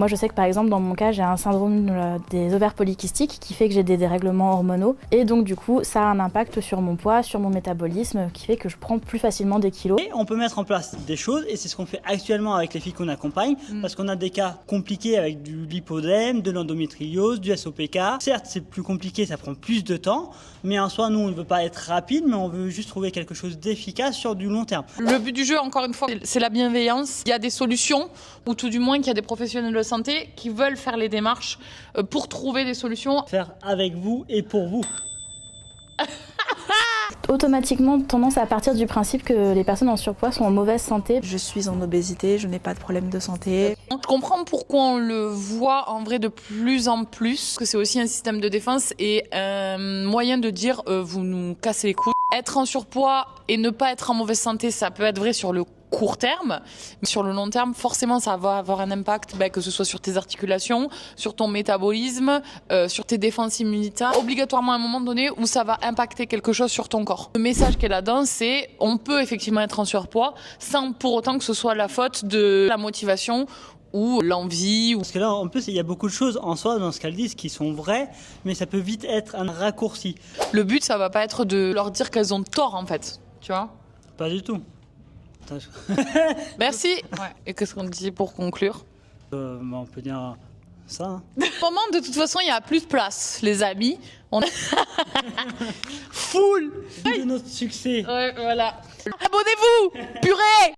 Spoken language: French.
Moi, je sais que par exemple, dans mon cas, j'ai un syndrome des ovaires polykystiques qui fait que j'ai des dérèglements hormonaux. Et donc, du coup, ça a un impact sur mon poids, sur mon métabolisme, qui fait que je prends plus facilement des kilos. Et on peut mettre en place des choses, et c'est ce qu'on fait actuellement avec les filles qu'on accompagne, parce qu'on a des cas compliqués avec du lipodème, de l'endométriose, du SOPK. Certes, c'est plus compliqué, ça prend plus de temps, mais en soi, nous, on ne veut pas être rapide, mais on veut juste trouver quelque chose d'efficace sur du long terme. Le but du jeu, encore une fois, c'est la bienveillance. Il y a des solutions, ou tout du moins qu'il y a des professionnels de santé qui veulent faire les démarches pour trouver des solutions. Faire avec vous et pour vous. Automatiquement, tendance à partir du principe que les personnes en surpoids sont en mauvaise santé. Je suis en obésité, je n'ai pas de problème de santé. Je comprends pourquoi on le voit en vrai de plus en plus, que c'est aussi un système de défense et un moyen de dire vous nous cassez les couilles. Être en surpoids et ne pas être en mauvaise santé, ça peut être vrai sur le court terme, mais sur le long terme, forcément, ça va avoir un impact, que ce soit sur tes articulations, sur ton métabolisme, sur tes défenses immunitaires, obligatoirement à un moment donné où ça va impacter quelque chose sur ton corps. Le message qu'elle a là-dedans, c'est on peut effectivement être en surpoids sans pour autant que ce soit la faute de la motivation ou l'envie. Parce que là, en plus, il y a beaucoup de choses en soi dans ce qu'elles disent qui sont vraies, mais ça peut vite être un raccourci. Le but, ça va pas être de leur dire qu'elles ont tort, en fait, tu vois. Pas du tout. Merci. Ouais. Et qu'est-ce qu'on dit pour conclure? On peut dire ça. Hein. Au moment, de toute façon, il y a plus de place, les amis. On Full de notre succès. Ouais, voilà. Abonnez-vous, purée.